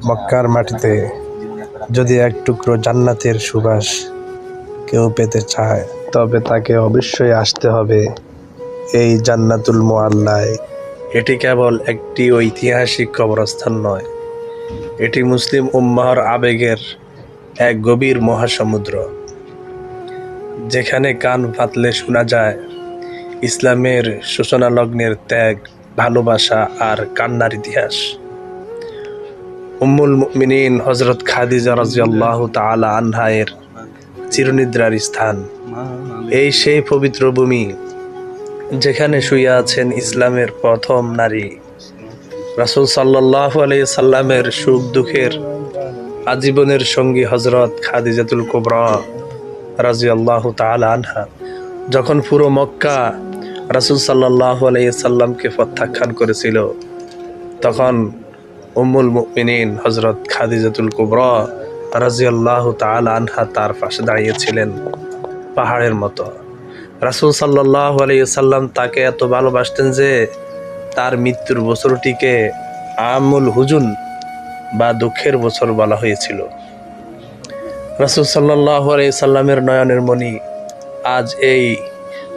মক্কার মাটিতে যদি এক টুকরো জান্নাতের সুবাস কেউ পেতে চায়, তবে তাকে অবশ্যই আসতে হবে এই জান্নাতুল মুআল্লায়। এটি কেবল একটি ঐতিহাসিক কবরস্থান নয়, এটি মুসলিম উম্মাহর আবেগের এক গভীর মহাসমুদ্র, যেখানে কান পাতলে শোনা যায় ইসলামের সূচনা লগ্নের ত্যাগ, ভালোবাসা আর কান্নার ইতিহাস। উম্মুল মুমিনিন হযরত খাদিজা রাদিয়াল্লাহু তাআলা আনহা এর চিরনিদ্রার স্থান। এই সেই পবিত্র ভূমি যেখানে শুয়ে আছেন ইসলামের প্রথম নারী, রাসূল সাল্লাল্লাহু আলাইহি সাল্লামের সুখ দুঃখের আজীবনের সঙ্গী হযরত খাদিজাতুল কুবরা রাদিয়াল্লাহু তাআলা আনহা। যখন পুরো মক্কা রাসূল সাল্লাল্লাহু আলাইহি সাল্লামকে প্রত্যাখ্যান করেছিল, তখন উম্মুল মুমিনিন হযরত খাদিজাতুল কুবরা রাদিয়াল্লাহু তাআলা আনহা তার পাশে দাঁড়িয়েছিলেন পাহাড়ের মতো। রাসূল সাল্লাল্লাহু আলাইহি সাল্লাম তাকে এত ভালোবাসতেন যে তার মৃত্যুর বছরটিকে আমুল হুজুন বা দুঃখের বছর বলা হয়েছিল। রাসূল সাল্লাল্লাহু আলাইহি সাল্লামের নয়নের মণি আজ এই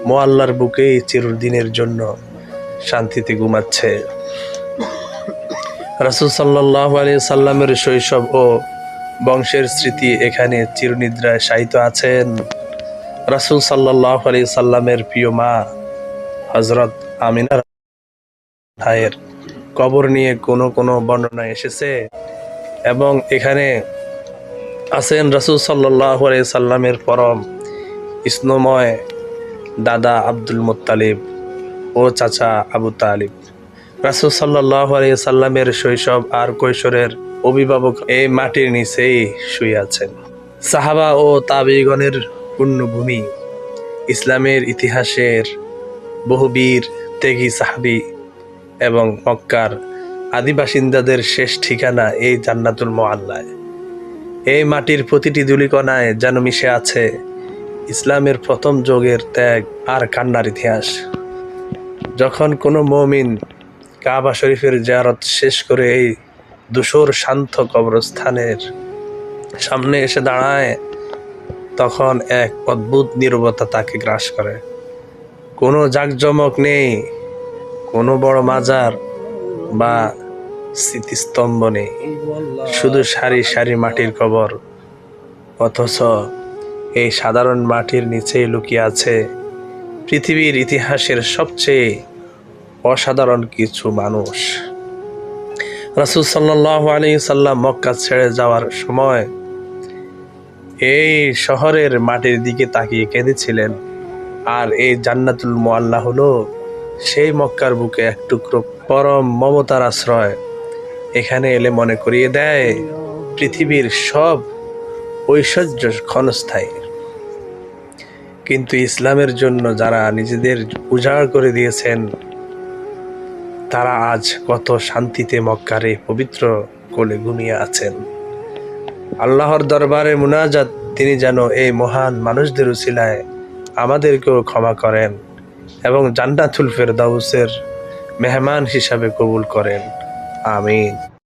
মুআল্লার বুকেই চিরদিনের জন্য শান্তিতে ঘুমাচ্ছে। রাসূল সাল্লাল্লাহু আলাইহি সাল্লামের শৈশব ও বংশের স্মৃতি এখানে চিরনিদ্রায় শায়িত আছেন। রাসূল সাল্লাল্লাহু আলাইহি সাল্লামের প্রিয় মা হযরত আমিনা এর কবর নিয়ে কোনো বর্ণনা এসেছে, এবং এখানে আছেন রাসূল সাল্লাল্লাহু আলাইহি সাল্লামের পরম স্নেহময় দাদা আব্দুল মুত্তালিব ও চাচা আবু তালিব। রাসূল সাল্লাল্লাহু আলাইহি সাল্লামের শৈশব আর কৈশোরের অভিভাবক এই মাটির নিচেই শুয়ে আছেন। সাহাবা ও তাবিগণের পুণ্যভূমি, ইসলামের ইতিহাসের বহু বীর ত্যাগী সাহাবী এবং মক্কার আদিবাসিন্দাদের শেষ ঠিকানা এই জান্নাতুল মুআল্লায়। এই মাটির প্রতিটি ধূলিকণায় যেন মিশে আছে ইসলামের প্রথম যুগের ত্যাগ আর কান্নার ইতিহাস। যখন কোনো মুমিন কাবা শরীফের জিয়ারত শেষ করে এই ধূসর শান্ত কবরস্থানের সামনে এসে দাঁড়ায়, তখন এক অদ্ভুত নীরবতা তাকে গ্রাস করে। কোনো জাঁকজমক নেই, কোনো বড় মাজার বা স্মৃতিস্তম্ভ নেই, শুধু সারি সারি মাটির কবর। অথচ এই সাধারণ মাটির নিচেই লুকিয়ে আছে পৃথিবীর ইতিহাসের সবচেয়ে অসাধারণ কিছু মানুষ। রাসূল সাল্লাল্লাহু আলাইহি সাল্লাম মক্কা ছেড়ে যাওয়ার সময় এই শহরের মাটির দিকে তাকিয়ে কেঁদেছিলেন, আর এই জান্নাতুল মুআল্লা হলো সেই মক্কার বুকে এক টুকরো পরম মমতার আশ্রয়। এখানে এলে মনে করিয়ে দেয় পৃথিবীর সব ঐশ্বর্য ক্ষণস্থায়ী, কিন্তু ইসলামের জন্য যারা নিজেদের উজাড় করে দিয়েছেন, তারা আজ কত শান্তিতে মক্কার এই পবিত্র কোলে ঘুমিয়ে আছেন। আল্লাহর দরবারে মুনাজাত, তিনি যেন এই মহান মানুষদের উসিলায় আমাদেরকেও ক্ষমা করেন এবং জান্নাতুল ফেরদাউসের মেহমান হিসাবে কবুল করেন। আমিন।